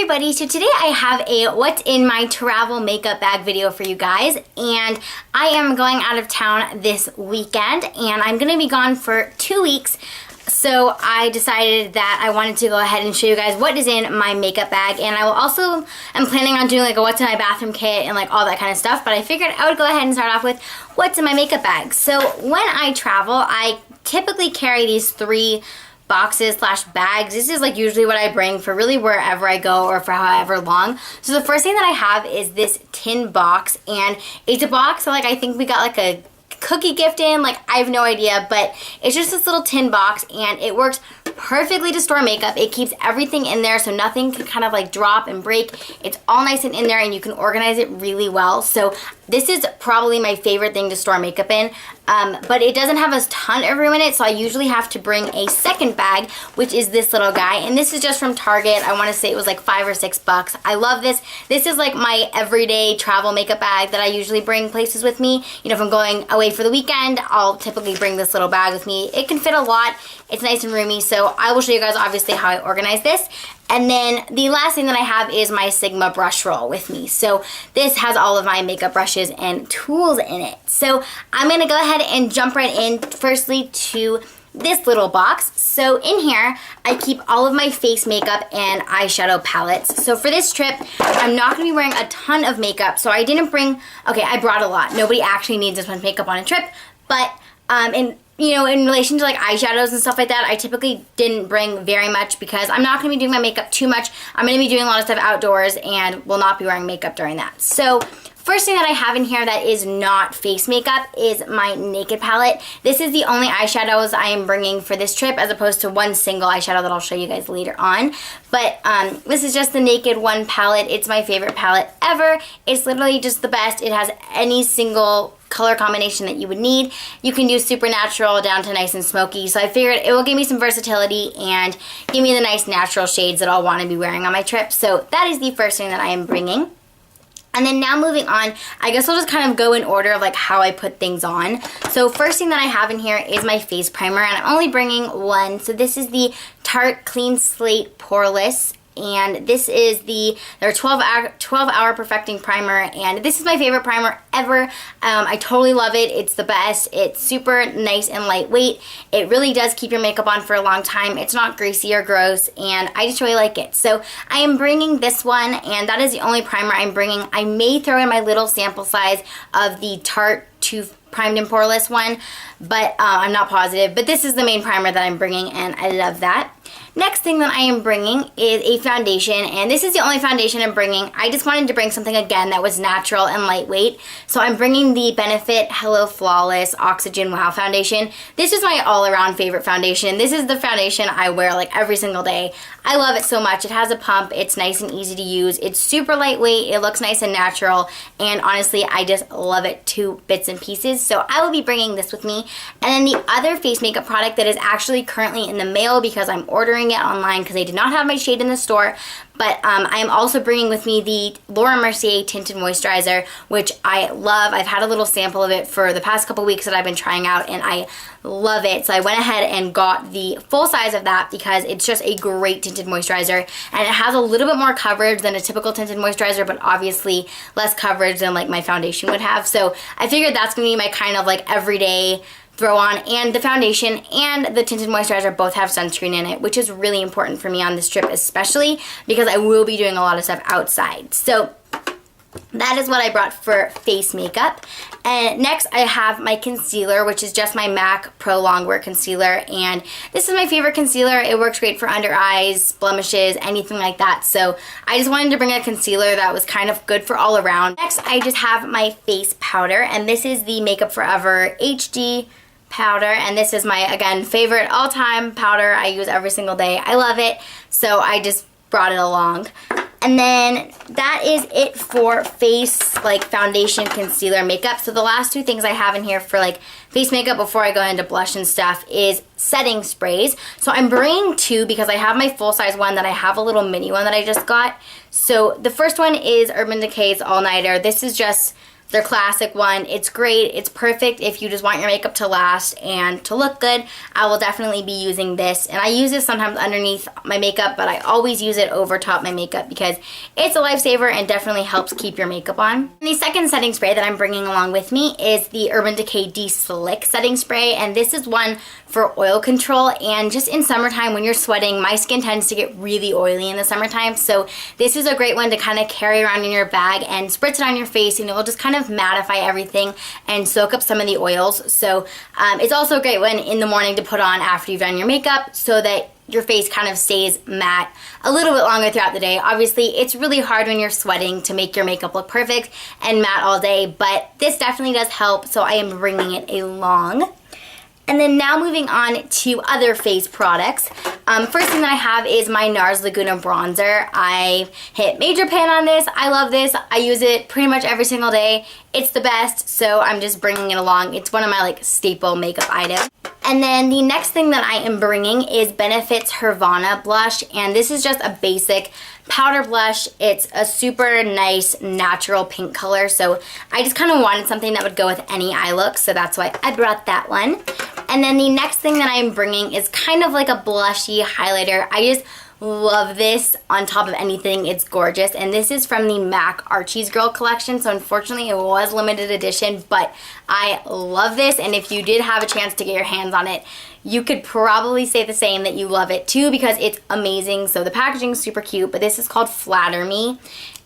everybody, so today I have a what's in my travel makeup bag video for you guys, and I am going out of town this weekend and I'm gonna be gone for 2 weeks. So I decided that I wanted to go ahead and show you guys what is in my makeup bag, and I will also, I'm planning on doing like a what's in my bathroom kit and like all that kind of stuff, but I figured I would go ahead and start off with what's in my makeup bag. So when I travel, I typically carry these 3 boxes slash bags. This is like usually what I bring for really wherever I go or for however long. So the first thing that I have is this tin box, and it's a box that like I think we got like a cookie gift in, like I have no idea, but it's just this little tin box and it works perfectly to store makeup. It keeps everything in there so nothing can kind of like drop and break. It's all nice and in there and you can organize it really well. So this is probably my favorite thing to store makeup in, but it doesn't have a ton of room in it, so I usually have to bring a second bag, which is this little guy, and this is just from Target. I want to say it was like $5 or $6. I love this. This is like my everyday travel makeup bag that I usually bring places with me. You know, if I'm going away for the weekend, I'll typically bring this little bag with me. It can fit a lot. It's nice and roomy, so I will show you guys obviously how I organize this. And then the last thing that I have is my Sigma brush roll with me. So this has all of my makeup brushes and tools in it. So I'm going to go ahead and jump right in firstly to this little box. So in here, I keep all of my face makeup and eyeshadow palettes. So for this trip, I'm not going to be wearing a ton of makeup. So I didn't bring, okay, I brought a lot. Nobody actually needs this much makeup on a trip. But in relation to like eyeshadows and stuff like that, I typically didn't bring very much because I'm not going to be doing my makeup too much. I'm going to be doing a lot of stuff outdoors and will not be wearing makeup during that. So first thing that I have in here that is not face makeup is my Naked palette. This is the only eyeshadows I am bringing for this trip, as opposed to one single eyeshadow that I'll show you guys later on. But this is just the Naked One palette. It's my favorite palette ever. It's literally just the best. It has any single color combination that you would need. You can do super natural down to nice and smoky. So I figured it will give me some versatility and give me the nice natural shades that I'll want to be wearing on my trip. So that is the first thing that I am bringing. And then now moving on, I guess I'll just kind of go in order of like how I put things on. So first thing that I have in here is my face primer, and I'm only bringing one. So this is the Tarte Clean Slate Poreless, and this is their 12-hour perfecting primer, and this is my favorite primer ever. I totally love it. It's the best. It's super nice and lightweight. It really does keep your makeup on for a long time. It's not greasy or gross, and I just really like it. So I am bringing this one, and that is the only primer I'm bringing. I may throw in my little sample size of the Tarte Primed and Poreless one, but I'm not positive. But this is the main primer that I'm bringing, and I love that. Next thing that I am bringing is a foundation, and this is the only foundation I'm bringing. I just wanted to bring something again that was natural and lightweight, so I'm bringing the Benefit Hello Flawless Oxygen Wow Foundation. This is my all-around favorite foundation. This is the foundation I wear like every single day. I love it so much. It has a pump. It's nice and easy to use. It's super lightweight. It looks nice and natural, and honestly, I just love it to bits and pieces. So I will be bringing this with me. And then the other face makeup product that is actually currently in the mail because I'm ordering it online because they did not have my shade in the store, but I am also bringing with me the Laura Mercier Tinted Moisturizer, which I love. I've had a little sample of it for the past couple weeks that I've been trying out, and I love it. So I went ahead and got the full size of that because it's just a great tinted moisturizer, and it has a little bit more coverage than a typical tinted moisturizer, but obviously less coverage than like my foundation would have. So I figured that's gonna be my kind of like everyday throw on, and the foundation and the tinted moisturizer both have sunscreen in it, which is really important for me on this trip, especially because I will be doing a lot of stuff outside. So that is what I brought for face makeup. And next I have my concealer, which is just my MAC Pro Longwear Concealer, and this is my favorite concealer. It works great for under eyes, blemishes, anything like that. So I just wanted to bring a concealer that was kind of good for all around. Next I just have my face powder, and this is the Makeup Forever HD powder, and this is my, again, favorite all-time powder. I use every single day. I love it, so I just brought it along. And then that is it for face, like foundation, concealer, makeup. So the last 2 things I have in here for like face makeup before I go into blush and stuff is setting sprays. So I'm bringing 2 because I have my full-size one, that I have a little mini one that I just got. So the first one is Urban Decay's All Nighter. This is just their classic one. It's great. It's perfect if you just want your makeup to last and to look good. I will definitely be using this, and I use this sometimes underneath my makeup, but I always use it over top my makeup because it's a lifesaver and definitely helps keep your makeup on. And the second setting spray that I'm bringing along with me is the Urban Decay De-Slick Setting Spray, and this is one for oil control. And just in summertime when you're sweating, my skin tends to get really oily in the summertime, so this is a great one to kind of carry around in your bag and spritz it on your face, and it will just kind of mattify everything and soak up some of the oils. So it's also a great one in the morning to put on after you've done your makeup so that your face kind of stays matte a little bit longer throughout the day. Obviously, it's really hard when you're sweating to make your makeup look perfect and matte all day, but this definitely does help, so I am bringing it along. And then now moving on to other face products. First thing that I have is my NARS Laguna Bronzer. I hit major pan on this. I love this. I use it pretty much every single day. It's the best, so I'm just bringing it along. It's one of my like staple makeup items. And then the next thing that I am bringing is Benefit's Hervana Blush, and this is just a basic powder blush. It's a super nice natural pink color, so I just kind of wanted something that would go with any eye look, so that's why I brought that one. And then the next thing that I'm bringing is kind of like a blushy highlighter. I just love this on top of anything. It's gorgeous, and this is from the MAC Archie's Girl collection, so unfortunately it was limited edition, but I love this, and if you did have a chance to get your hands on it, you could probably say the same, that you love it too, because it's amazing. So the packaging is super cute, but this is called Flatter Me,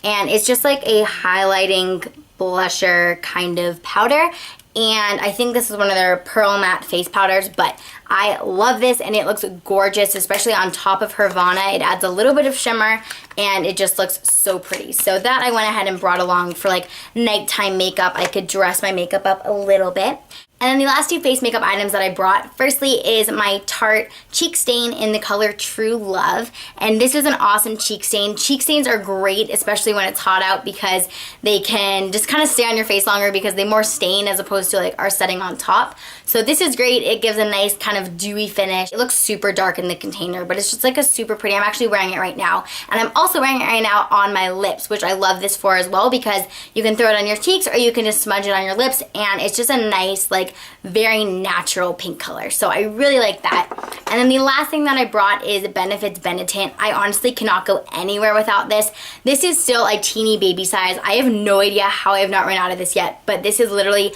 and it's just like a highlighting blusher kind of powder. And I think this is one of their Pearl Matte face powders, but I love this, and it looks gorgeous, especially on top of Hervana. It adds a little bit of shimmer, and it just looks so pretty. So that I went ahead and brought along for like nighttime makeup. I could dress my makeup up a little bit. And then the last two face makeup items that I brought, firstly is my Tarte Cheek Stain in the color True Love. And this is an awesome cheek stain. Cheek stains are great, especially when it's hot out, because they can just kind of stay on your face longer because they more stain as opposed to like are setting on top. So this is great. It gives a nice kind of dewy finish. It looks super dark in the container, but it's just like a super pretty. I'm actually wearing it right now. And I'm also wearing it right now on my lips, which I love this for as well, because you can throw it on your cheeks or you can just smudge it on your lips, and it's just a nice, like, very natural pink color. So I really like that. And then the last thing that I brought is Benefit's Benetint. I honestly cannot go anywhere without this. This is still a teeny baby size. I have no idea how I have not run out of this yet, but this is literally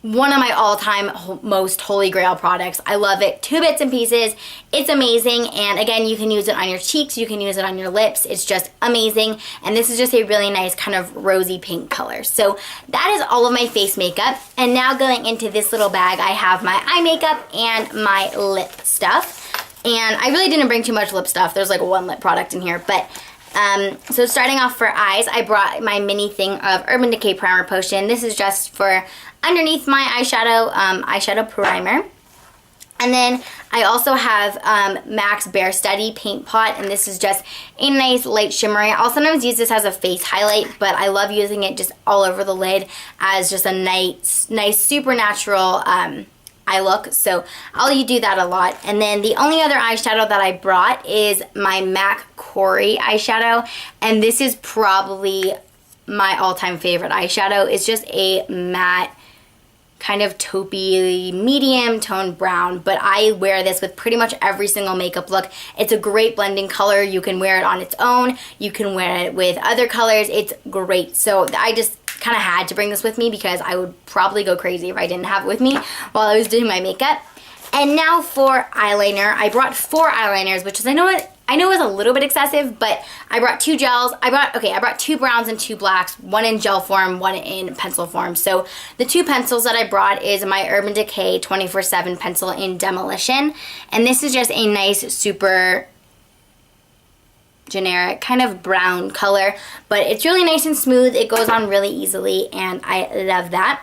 one of my all-time most holy grail products. I love it. 2 bits and pieces. It's amazing, and again, you can use it on your cheeks, you can use it on your lips. It's just amazing, and this is just a really nice kind of rosy pink color. So that is all of my face makeup, and now going into this little bag, I have my eye makeup and my lip stuff. And I really didn't bring too much lip stuff. There's like one lip product in here, but so starting off for eyes, I brought my mini thing of Urban Decay Primer Potion. This is just for underneath my eyeshadow, eyeshadow primer. And then I also have MAC's Bare Steady Paint Pot, and this is just a nice light shimmery. I'll sometimes use this as a face highlight, but I love using it just all over the lid as just a nice super natural eye look, so I'll do that a lot. And then the only other eyeshadow that I brought is my MAC Corey eyeshadow, and this is probably my all-time favorite eyeshadow. It's just a matte kind of taupey medium toned brown, but I wear this with pretty much every single makeup look. It's a great blending color. You can wear it on its own, you can wear it with other colors. It's great. So I just kind of had to bring this with me because I would probably go crazy if I didn't have it with me while I was doing my makeup. And now for eyeliner, I brought 4 eyeliners, which is I know is a little bit excessive, but I brought 2 gels. I brought 2 browns and 2 blacks, one in gel form, one in pencil form. So the 2 pencils that I brought is my Urban Decay 24/7 pencil in Demolition, and this is just a nice super generic kind of brown color, but it's really nice and smooth. It goes on really easily, and I love that.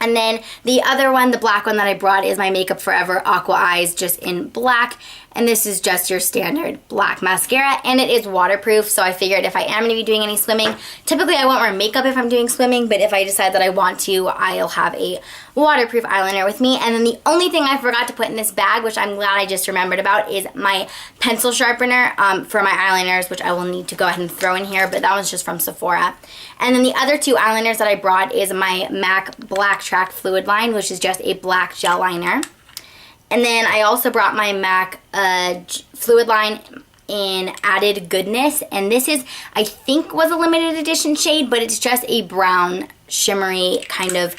And then the other one, the black one that I brought, is my Makeup Forever Aqua Eyes, just in black. And this is just your standard black mascara, and it is waterproof, so I figured if I am going to be doing any swimming, typically I won't wear makeup if I'm doing swimming, but if I decide that I want to, I'll have a waterproof eyeliner with me. And then the only thing I forgot to put in this bag, which I'm glad I just remembered about, is my pencil sharpener for my eyeliners, which I will need to go ahead and throw in here, but that one's just from Sephora. And then the other two eyeliners that I brought is my MAC Black Track Fluid Line, which is just a black gel liner. And then I also brought my MAC Fluid Line in Added Goodness. And this is, I think, was a limited edition shade, but it's just a brown, shimmery kind of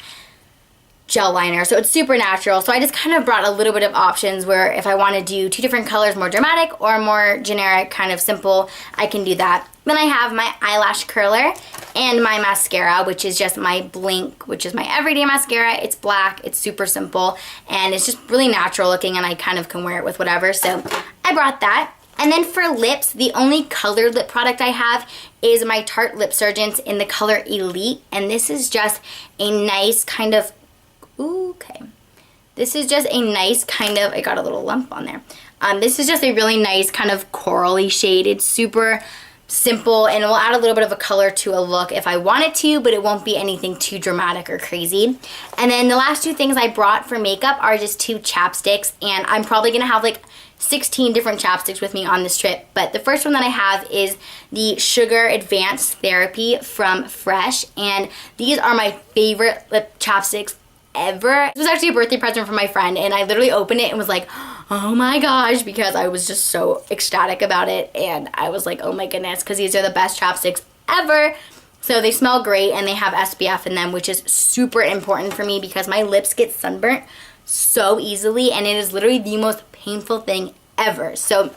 gel liner. So it's super natural. So I just kind of brought a little bit of options where if I want to do two different colors, more dramatic or more generic, kind of simple, I can do that. Then I have my eyelash curler and my mascara, which is just my Blink, which is my everyday mascara. It's black, it's super simple, and it's just really natural looking, and I kind of can wear it with whatever. So I brought that. And then for lips, the only colored lip product I have is my Tarte Lip Surgeons in the color Elite. And this is just a nice kind of, this is just a nice kind of, I got a little lump on there. This is just a really nice kind of corally shade. It's super simple, and it will add a little bit of a color to a look if I wanted to, but it won't be anything too dramatic or crazy. And then the last two things I brought for makeup are just two chapsticks, and I'm probably gonna have like 16 different chapsticks with me on this trip. But the first one that I have is the Sugar Advanced Therapy from Fresh, and these are my favorite lip chapsticks ever. This was actually a birthday present from my friend, and I literally opened it and was like, oh my gosh, because I was just so ecstatic about it, and I was like, oh my goodness, because these are the best chapsticks ever. So they smell great, and they have SPF in them, which is super important for me because my lips get sunburnt so easily, and it is literally the most painful thing ever. So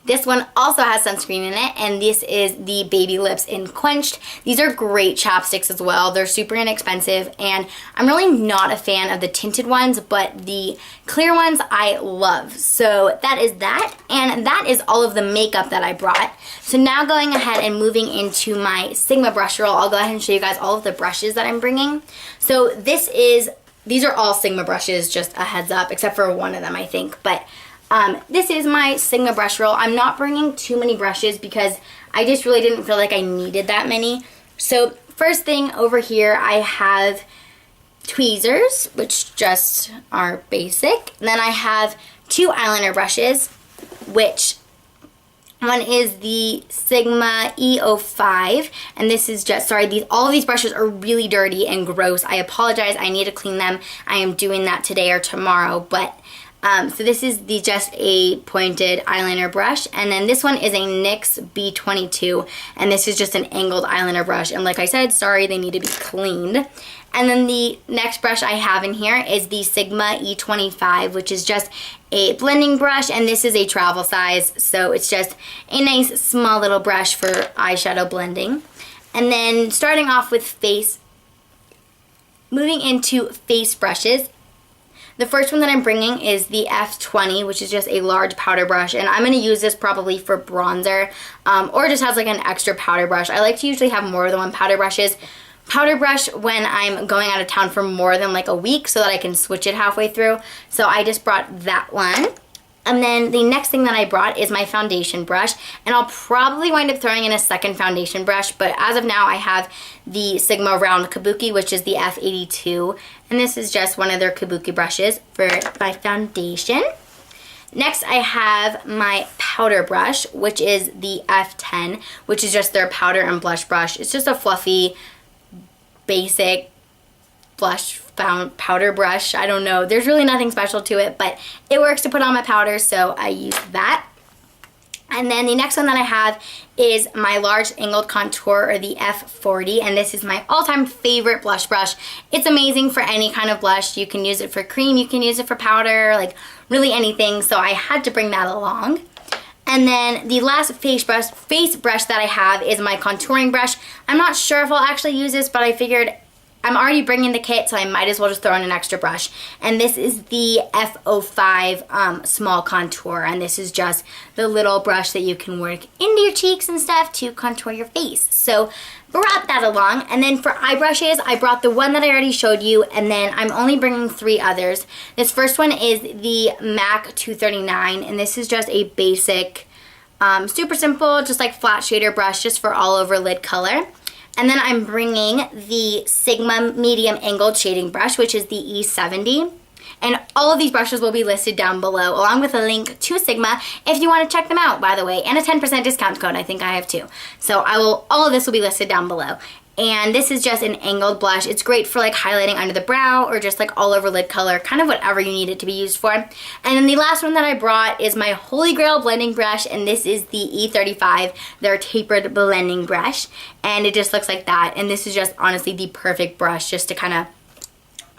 this one also has sunscreen in it, and this is the Baby Lips in Quenched. These are great chapsticks as well. They're super inexpensive, and I'm really not a fan of the tinted ones, but the clear ones I love. So that is that, and that is all of the makeup that I brought. So now going ahead and moving into my Sigma brush roll, I'll go ahead and show you guys all of the brushes that I'm bringing. So these are all Sigma brushes, just a heads up, except for one of them, I think, but this is my Sigma brush roll. I'm not bringing too many brushes because I just really didn't feel like I needed that many. So first thing over here, I have tweezers, which just are basic. And then I have two eyeliner brushes, which one is the Sigma E05, and this is just, sorry, all of these brushes are really dirty and gross. I apologize, I need to clean them. I am doing that today or tomorrow, but so this is just a pointed eyeliner brush, and then this one is a NYX B22, and this is just an angled eyeliner brush, and like I said, sorry, they need to be cleaned. And then the next brush I have in here is the Sigma E25, which is just a blending brush, and this is a travel size, so it's just a nice small little brush for eyeshadow blending. And then starting off with moving into face brushes, the first one that I'm bringing is the F20, which is just a large powder brush, and I'm going to use this probably for bronzer, or just has like an extra powder brush. I like to usually have more than one powder brush when I'm going out of town for more than like a week so that I can switch it halfway through. So I just brought that one. And then the next thing that I brought is my foundation brush, and I'll probably wind up throwing in a second foundation brush, but as of now I have the Sigma Round Kabuki, which is the F82, and this is just one of their Kabuki brushes for my foundation. Next I have my powder brush, which is the F10, which is just their powder and blush brush. It's just a fluffy, basic blush powder brush. I don't know. There's really nothing special to it, but it works to put on my powder, so I use that. And then the next one that I have is my large angled contour, or the F40, and this is my all-time favorite blush brush. It's amazing for any kind of blush. You can use it for cream, you can use it for powder, like really anything, so I had to bring that along. And then the last face brush that I have is my contouring brush. I'm not sure if I'll actually use this, but I figured I'm already bringing the kit, so I might as well just throw in an extra brush. And this is the F05 Small Contour, and this is just the little brush that you can work into your cheeks and stuff to contour your face. So brought that along. And then for eye brushes, I brought the one that I already showed you, and then I'm only bringing 3 others. This first one is the MAC 239, and this is just a basic, super simple, just like flat shader brush, just for all over lid color. And then I'm bringing the Sigma medium angled shading brush, which is the E70. And all of these brushes will be listed down below, along with a link to Sigma if you want to check them out, by the way, and a 10% discount code. I think I have 2. So all of this will be listed down below. And this is just an angled blush. It's great for like highlighting under the brow or just like all over lid color, kind of whatever you need it to be used for. And then the last one that I brought is my Holy Grail blending brush, and this is the E35, their tapered blending brush. And it just looks like that. And this is just honestly the perfect brush just to kind of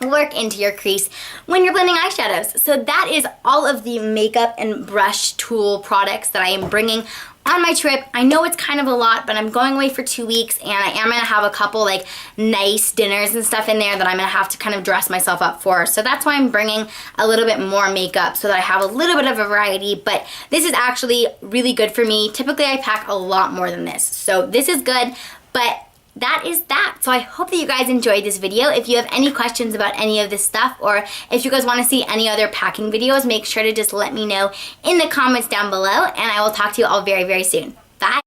work into your crease when you're blending eyeshadows. So that is all of the makeup and brush tool products that I am bringing on my trip. I know it's kind of a lot, but I'm going away for 2 weeks, and I am gonna have a couple like nice dinners and stuff in there that I'm gonna have to kind of dress myself up for. So that's why I'm bringing a little bit more makeup, so that I have a little bit of a variety. But this is actually really good for me. Typically I pack a lot more than this, so this is good. But that is that. So I hope that you guys enjoyed this video. If you have any questions about any of this stuff, or if you guys want to see any other packing videos, make sure to just let me know in the comments down below, and I will talk to you all very, very soon. Bye!